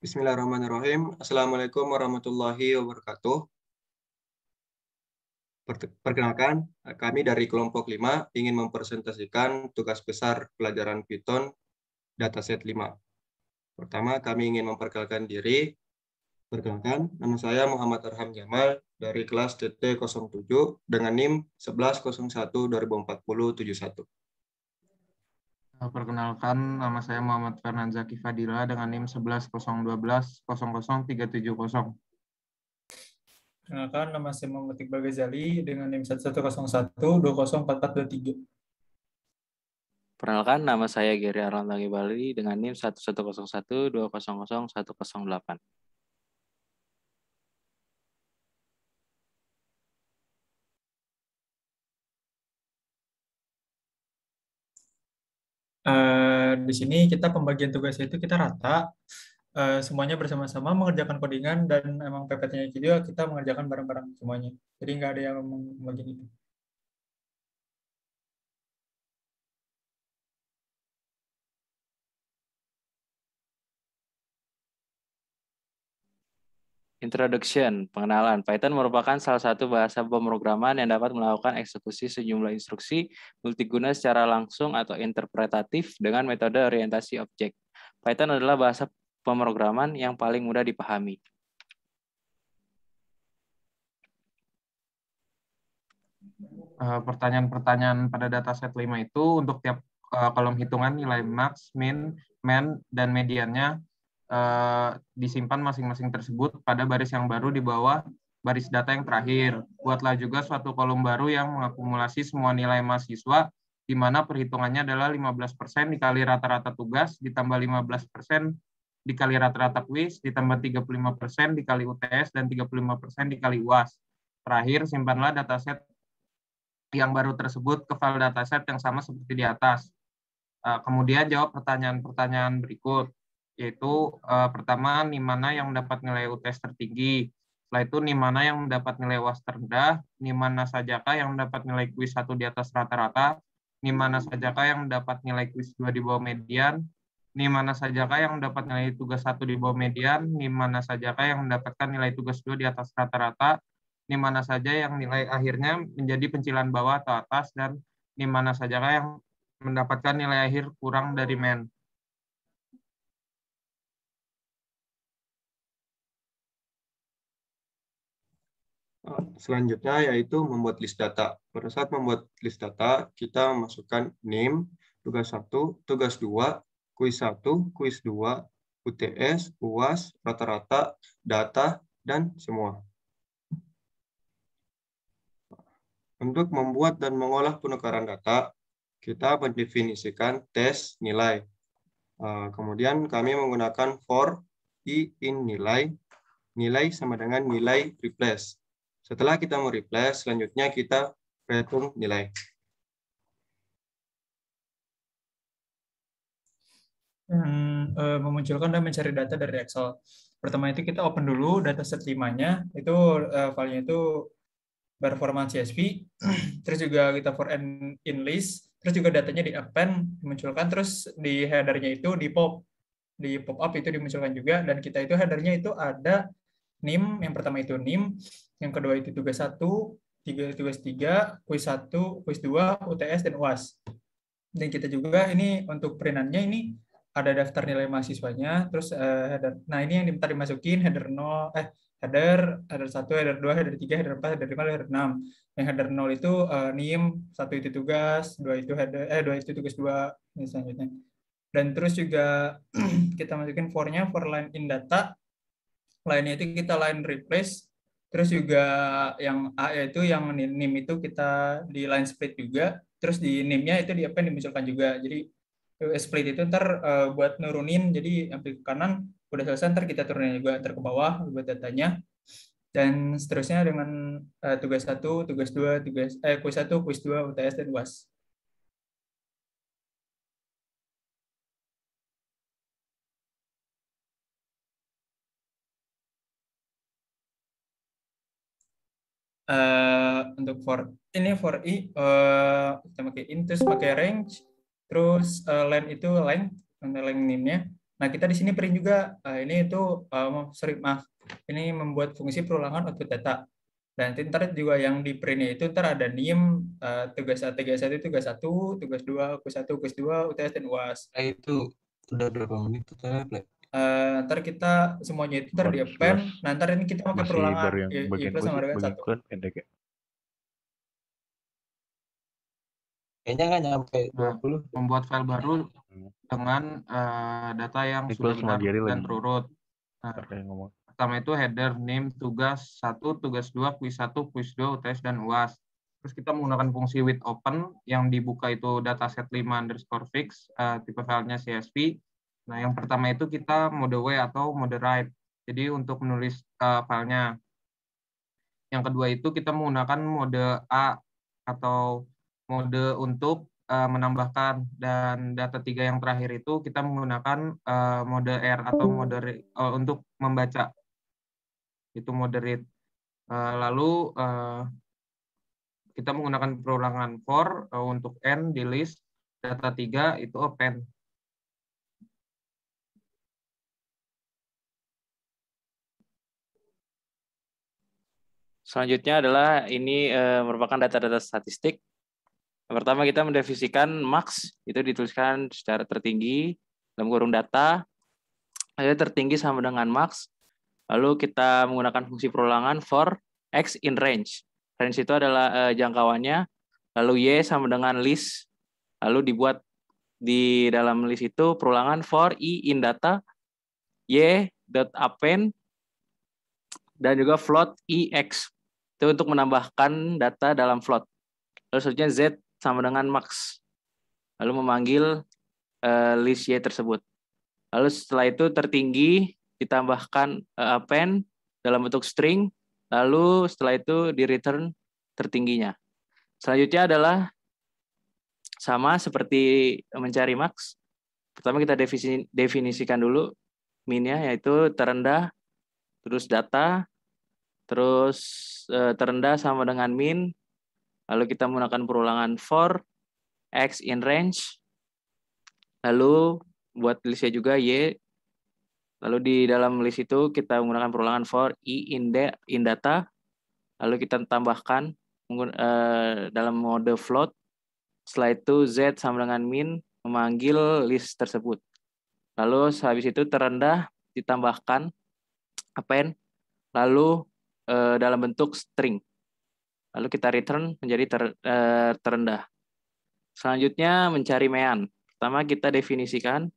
Bismillahirrahmanirrahim. Assalamualaikum warahmatullahi wabarakatuh. Perkenalkan, kami dari kelompok 5 ingin mempresentasikan tugas besar pelajaran Python dataset 5. Pertama, kami ingin memperkenalkan diri. Perkenalkan, nama saya Muhammad Arham Jamal dari kelas TT07 dengan NIM 1101-2040-71. Perkenalkan, nama saya Muhammad Fernan Zaki Fadila dengan NIM 11.012.00.370. Perkenalkan, nama saya Muhammad Iqbal Ghazali dengan NIM 1101-204423. Perkenalkan, nama saya Geri Arlantangi Bali dengan NIM 1101-200-108. Di sini kita pembagian tugasnya itu kita rata, semuanya bersama-sama mengerjakan codingan, dan emang PPT-nya juga kita mengerjakan bareng-bareng semuanya. Jadi nggak ada yang membagian itu. Introduction, pengenalan. Python merupakan salah satu bahasa pemrograman yang dapat melakukan eksekusi sejumlah instruksi multiguna secara langsung atau interpretatif dengan metode orientasi objek. Python adalah bahasa pemrograman yang paling mudah dipahami. Pertanyaan-pertanyaan pada dataset 5 itu untuk tiap kolom hitungan nilai max, min, men, dan mediannya disimpan masing-masing tersebut pada baris yang baru di bawah baris data yang terakhir. Buatlah juga suatu kolom baru yang mengakumulasi semua nilai mahasiswa, di mana perhitungannya adalah 15% dikali rata-rata tugas, ditambah 15% dikali rata-rata kuis, ditambah 35% dikali UTS, dan 35% dikali UAS. Terakhir, simpanlah dataset yang baru tersebut ke file dataset yang sama seperti di atas. Kemudian jawab pertanyaan-pertanyaan berikut, yaitu pertama, NIM mana yang mendapat nilai UTS tertinggi, setelah itu NIM mana yang mendapat nilai UAS terendah, NIM mana sajakah yang mendapat nilai kuis 1 di atas rata-rata, NIM mana sajakah yang mendapat nilai kuis 2 di bawah median, NIM mana sajakah yang mendapat nilai tugas 1 di bawah median, NIM mana sajakah yang mendapatkan nilai tugas 2 di atas rata-rata, NIM mana saja yang nilai akhirnya menjadi pencilan bawah atau atas, dan NIM mana sajakah yang mendapatkan nilai akhir kurang dari men. Selanjutnya yaitu membuat list data. Pada saat membuat list data, kita masukkan NIM, tugas 1, tugas 2, kuis 1, kuis 2, UTS, UAS, rata-rata, data, dan semua. Untuk membuat dan mengolah penukaran data, kita mendefinisikan tes nilai. Kemudian kami menggunakan for i in nilai, nilai sama dengan nilai replace. Setelah kita mau replace, selanjutnya kita return nilai. Memunculkan dan mencari data dari Excel. Pertama itu kita open dulu dataset 5-nya, itu filenya itu performance CSV, terus juga kita for and in list, terus juga datanya di append dimunculkan, terus di headernya itu di pop up itu dimunculkan juga, dan kita itu headernya itu ada NIM, yang pertama itu NIM, yang kedua itu tugas 1, tugas 3, kuis 1, kuis 2, UTS, dan UAS. Dan kita juga ini untuk perintannya ini ada daftar nilai mahasiswanya, terus header. Nah, ini yang minta dimasukin header 0, header 1, header 2, header 3, header 4, header 5, header 6. Yang header 0 itu NIM, 1 itu tugas, 2 itu header 2 itu tugas 2, ini selanjutnya. Dan terus juga kita masukin for-nya for line in data. Line-nya itu kita line replace. Terus juga yang A yaitu yang NIM itu kita di line split juga. Terus di NIM-nya itu di apa yang dimunculkan juga. Jadi split itu ntar buat nurunin, jadi ambil ke kanan, udah selesai ntar kita turunin juga ntar ke bawah buat datanya. Dan seterusnya dengan tugas 1, tugas 2, kuis 1, kuis 2, UTS, dan UAS. Untuk for i kita pakai in, terus pakai range, terus len itu length NIM-nya, Nah, kita di sini print juga ini itu ini membuat fungsi perulangan output data. Dan nanti ntar juga yang di printnya itu ntar ada NIM, tugas 1 itu tugas 1, tugas 2, tugas 1, tugas 2, UTS dan UAS. Itu udah berapa menit totalnya, Play? Ntar kita semuanya itu ntar di append. Nah, ntar ini kita pakai Masih perulangan baru yang Y bagian plus sama dengan bagian 1. kan pendek ya. Kayaknya nggak nyampe Nah, 20. membuat file baru Hmm. dengan data yang Ini sudah Plus sama benar Jerry dan lagi. terurut. Nah, Ada yang ngomong. pertama itu header, name, tugas 1, tugas 2, quiz 1, quiz 2, UTS, dan UAS. Terus kita menggunakan fungsi with open yang dibuka itu dataset 5_fix, tipe filenya CSV. Nah, yang pertama itu kita mode W atau mode write. Jadi untuk menulis filenya. Yang kedua itu kita menggunakan mode A atau mode untuk menambahkan, dan data 3 yang terakhir itu kita menggunakan mode R atau mode untuk membaca, itu mode read. Lalu kita menggunakan perulangan for untuk N di list, data 3 itu append. Selanjutnya adalah ini merupakan data-data statistik. Yang pertama kita mendefinisikan max, itu dituliskan secara tertinggi dalam kurung data. Lalu tertinggi sama dengan max. Lalu kita menggunakan fungsi perulangan for x in range. Range itu adalah jangkauannya. Lalu y sama dengan list. Lalu dibuat di dalam list itu perulangan for i in data, y dot append, dan juga float ix. Itu untuk menambahkan data dalam float. Lalu selanjutnya z sama dengan max. Lalu memanggil list y tersebut. Lalu setelah itu tertinggi ditambahkan append dalam bentuk string. Lalu setelah itu di return tertingginya. Selanjutnya adalah sama seperti mencari max. Pertama kita definisikan dulu min-nya, yaitu terendah, terus data, terus terendah sama dengan min. Lalu kita menggunakan perulangan for x in range. Lalu buat listnya juga y. Lalu di dalam list itu kita menggunakan perulangan for i in data. Lalu kita tambahkan dalam mode float. Setelah itu z sama dengan min memanggil list tersebut. Lalu habis itu terendah ditambahkan append. Lalu dalam bentuk string. Lalu kita return menjadi terendah. Selanjutnya mencari mean. Pertama kita definisikan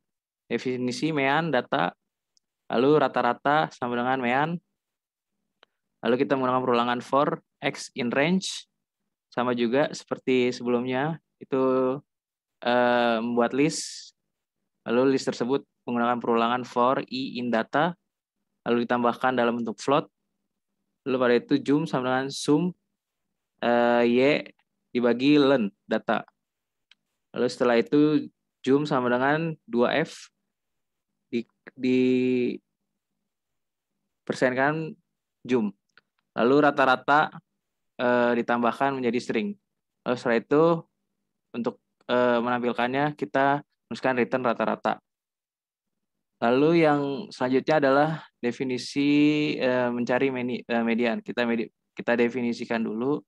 definisi mean data. Lalu rata-rata sama dengan mean. Lalu kita menggunakan perulangan for x in range. Sama juga seperti sebelumnya. Itu membuat list. Lalu list tersebut menggunakan perulangan for i in data. Lalu ditambahkan dalam bentuk float. Lalu pada itu zoom sama dengan sum y dibagi len data. Lalu setelah itu zoom sama dengan 2f di persenkan zoom. Lalu rata-rata ditambahkan menjadi string. Lalu setelah itu untuk menampilkannya kita tuliskan return rata-rata. Lalu yang selanjutnya adalah definisi mencari median. Kita definisikan dulu,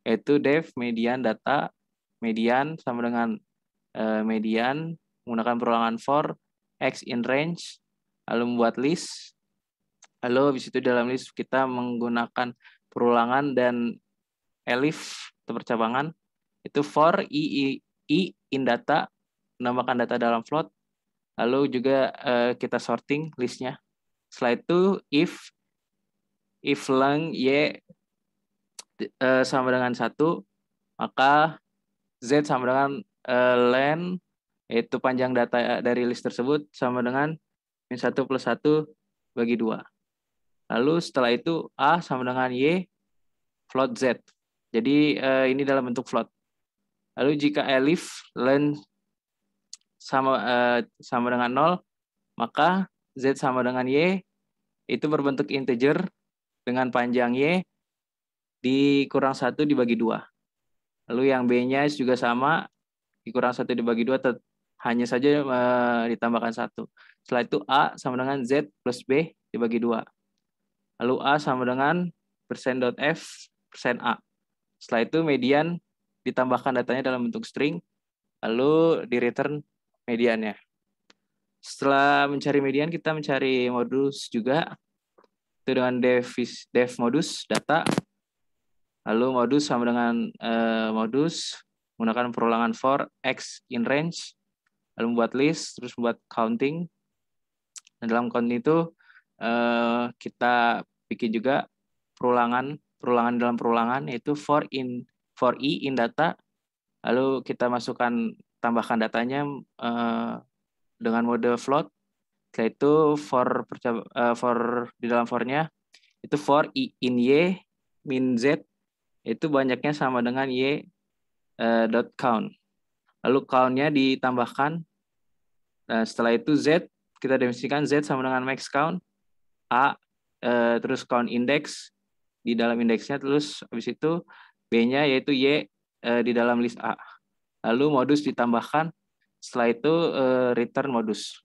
yaitu def median data. Median sama dengan median menggunakan perulangan for x in range. Lalu membuat list. Lalu habis itu dalam list kita menggunakan perulangan dan elif atau percabangan. Itu for i in data, menambahkan data dalam float. Lalu juga kita sorting listnya. Setelah itu if length y sama dengan 1, maka z sama dengan len, yaitu panjang data dari list tersebut, sama dengan min 1 plus 1 bagi 2. Lalu setelah itu a sama dengan y float z. Jadi ini dalam bentuk float. Lalu jika elif len sama dengan 0, maka z sama dengan y itu berbentuk integer dengan panjang y dikurang 1 dibagi 2. Lalu yang b-nya juga sama, dikurang 1 dibagi 2 hanya saja ditambahkan 1. Setelah itu A sama dengan Z plus B dibagi 2. Lalu A sama dengan %.f %A. Setelah itu median ditambahkan datanya dalam bentuk string, lalu di return mediannya. Setelah mencari median, kita mencari modus juga. Itu dengan def modus data. Lalu modus sama dengan modus menggunakan perulangan for x in range. Lalu membuat list, terus membuat counting. Dan dalam counting itu kita bikin juga perulangan dalam perulangan, yaitu for i in data. Lalu kita tambahkan datanya dengan mode float. Setelah itu for di dalam for-nya itu for i in y min z, itu banyaknya sama dengan y dot count. Lalu count-nya ditambahkan. Setelah itu z, kita definisikan z sama dengan max count, a terus count index di dalam indeksnya, terus habis itu b-nya yaitu y di dalam list a. Lalu modus ditambahkan. Setelah itu return modus.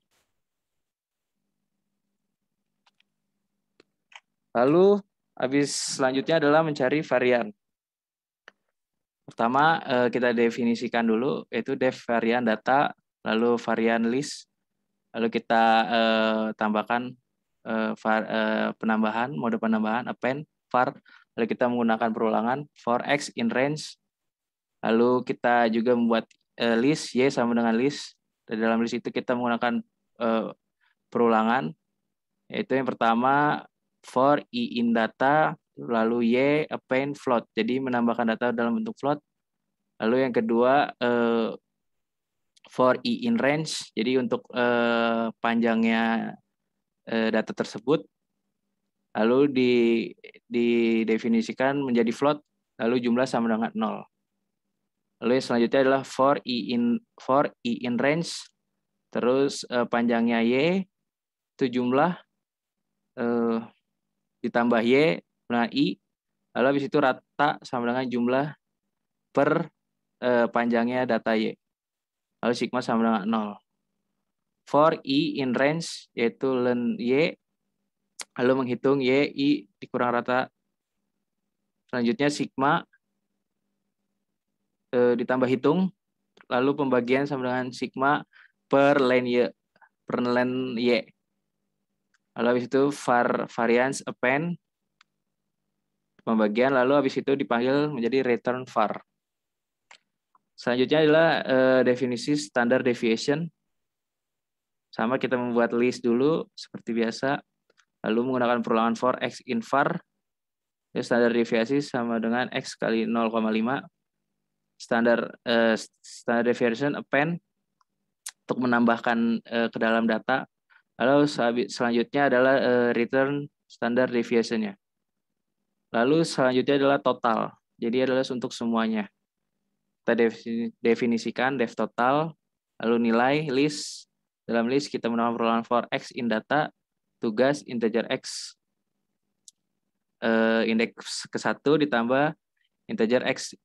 Lalu selanjutnya adalah mencari varian. Pertama kita definisikan dulu, yaitu def varian data, lalu varian list, lalu kita tambahkan mode penambahan append var, lalu kita menggunakan perulangan for x in range, lalu kita juga membuat list y sama dengan list. Di dalam list itu kita menggunakan perulangan, yaitu yang pertama for i in data, lalu y append float, jadi menambahkan data dalam bentuk float. Lalu yang kedua for i in range, jadi untuk panjangnya data tersebut, lalu didefinisikan menjadi float, lalu jumlah sama dengan 0. Lalu yang selanjutnya adalah for i in range, terus panjangnya y itu jumlah ditambah y dengan i, lalu habis itu rata sama dengan jumlah per panjangnya data y, lalu sigma sama dengan 0. For i in range yaitu len y, lalu menghitung y i dikurang rata. Selanjutnya sigma ditambah hitung, lalu pembagian sama dengan sigma per len y. Lalu habis itu variance append pembagian, lalu habis itu dipanggil menjadi return var. Selanjutnya adalah definisi standard deviation. Sama, kita membuat list dulu seperti biasa, lalu menggunakan perulangan for x in var. Standar deviasi sama dengan x kali 0,5. Standar deviation append untuk menambahkan ke dalam data. Lalu selanjutnya adalah return standard deviation-nya. Lalu selanjutnya adalah total. Jadi adalah untuk semuanya. Kita definisikan def total, lalu nilai list. Dalam list kita menggunakan perulangan for x in data, tugas integer x indeks ke-1 ditambah integer x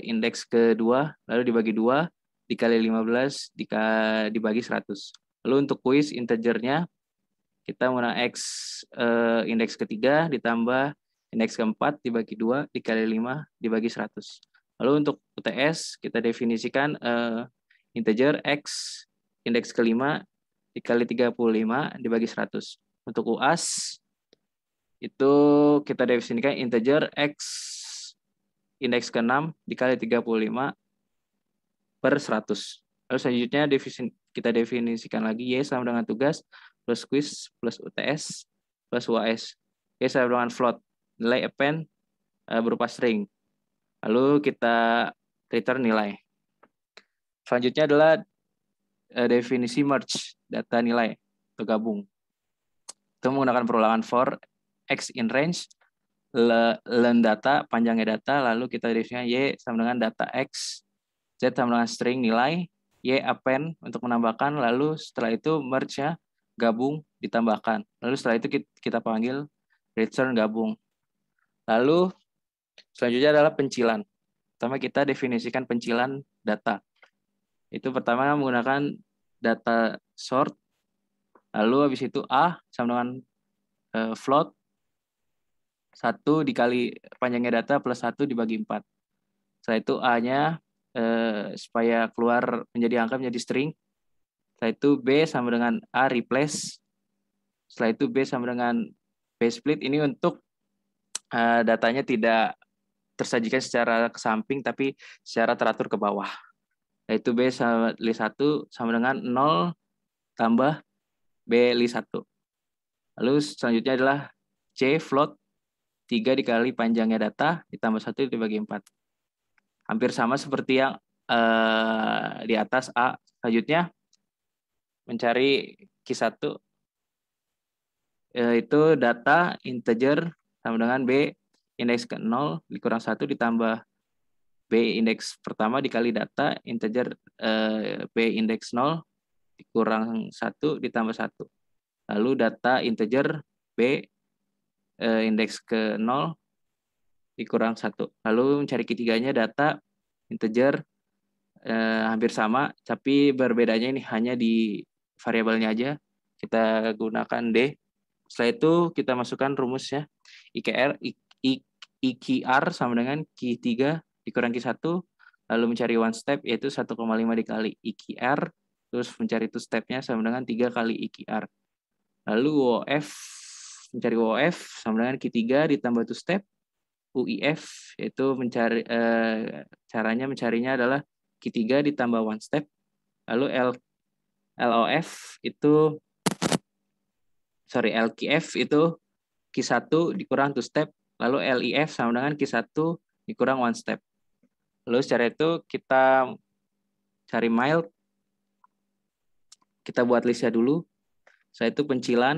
indeks ke-2, lalu dibagi 2 dikali 15 dibagi 100. Lalu untuk quiz integernya kita menggunakan x indeks ke-3 ditambah indeks ke-4 dibagi 2 dikali 5 dibagi 100. Lalu untuk UTS kita definisikan integer x indeks ke-5 dikali 35 dibagi 100. Untuk UAS itu kita definisikan integer x indeks ke-6 dikali 35 per 100. Lalu selanjutnya kita definisikan lagi y sama dengan tugas plus quiz plus UTS plus UAS. Y sama dengan float, nilai append berupa string. Lalu kita return nilai. Selanjutnya adalah definisi merge data nilai atau gabung. Itu menggunakan perulangan for x in range, len data, panjangnya data, lalu kita definisikan y sama dengan data x, z sama dengan string nilai, y append untuk menambahkan, lalu setelah itu merge-nya gabung ditambahkan. Lalu setelah itu kita panggil return gabung. Lalu selanjutnya adalah pencilan. Pertama kita definisikan pencilan data. Itu pertama menggunakan data sort, lalu habis itu A sama dengan float 1 dikali panjangnya data plus 1 dibagi 4. Setelah itu A-nya supaya keluar menjadi angka menjadi string. Setelah itu B sama dengan A replace. Setelah itu B sama dengan B split. Ini untuk datanya tidak tersajikan secara ke samping tapi secara teratur ke bawah. Yaitu B sama list 1 sama dengan 0 tambah B list 1. Lalu selanjutnya adalah C float 3 dikali panjangnya data ditambah 1 dibagi 4. Hampir sama seperti yang di atas A. Selanjutnya mencari Q1 itu data integer sama dengan B indeks ke 0 dikurang 1 ditambah B indeks pertama dikali data integer B indeks 0 dikurang 1 ditambah 1. Lalu data integer B indeks ke 0 dikurang 1. Lalu mencari ketiganya data integer hampir sama, tapi berbedanya ini hanya di variabelnya aja. Kita gunakan D. Setelah itu kita masukkan rumusnya. IQR sama dengan Q3 dikurang Q1, lalu mencari one step yaitu 1,5 dikali IQR, terus mencari two stepnya sama dengan 3 kali IQR. Lalu OF, mencari OF sama dengan Q3 ditambah two step, UIF yaitu mencari caranya mencarinya adalah Q3 ditambah one step. Lalu LOF itu LQF itu Q1 dikurang two step, lalu LIF sama dengan Q1 dikurang one step. Lalu secara itu kita cari mild, kita buat listnya dulu. Setelah itu pencilan,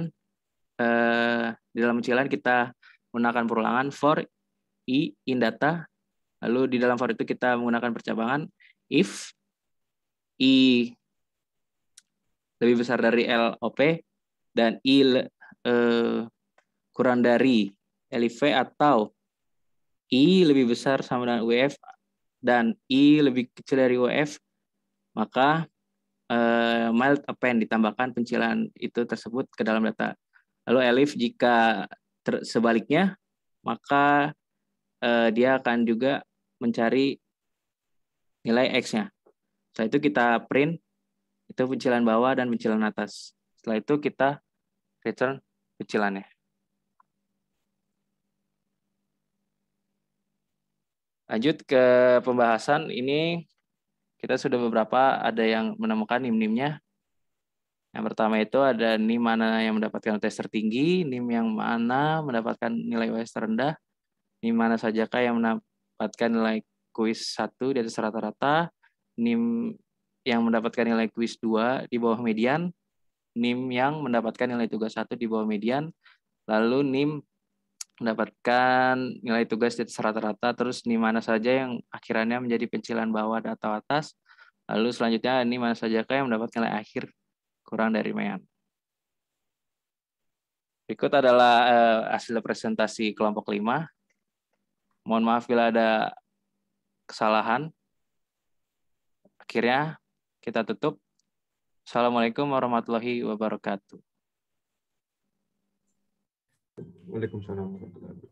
di dalam pencilan kita menggunakan perulangan for I in data, lalu di dalam for itu kita menggunakan percabangan if I lebih besar dari LOP dan I kurang dari LIV atau I lebih besar sama dengan UF dan I lebih kecil dari UF, maka mild append ditambahkan pencilan itu tersebut ke dalam data. Lalu elif jika sebaliknya, maka dia akan juga mencari nilai X-nya. Setelah itu kita print itu pencilan bawah dan pencilan atas. Setelah itu kita return pencilannya. Lanjut ke pembahasan. Ini kita sudah beberapa ada yang menemukan NIM-NIM-nya. Yang pertama itu ada NIM mana yang mendapatkan UTS tertinggi, NIM yang mana mendapatkan nilai UTS terendah, NIM mana sajakah yang mendapatkan nilai kuis 1 di atas rata-rata, NIM yang mendapatkan nilai kuis 2 di bawah median, NIM yang mendapatkan nilai tugas 1 di bawah median, lalu NIM mendapatkan nilai tugas di atas rata-rata, terus NIM mana saja yang akhirannya menjadi pencilan bawah atau atas, lalu selanjutnya NIM mana sajakah yang mendapatkan nilai akhir kurang dari median. Berikut adalah hasil presentasi kelompok 5. Mohon maaf bila ada kesalahan. Akhirnya kita tutup. Assalamualaikum warahmatullahi wabarakatuh. Waalaikumsalam warahmatullahi wabarakatuh.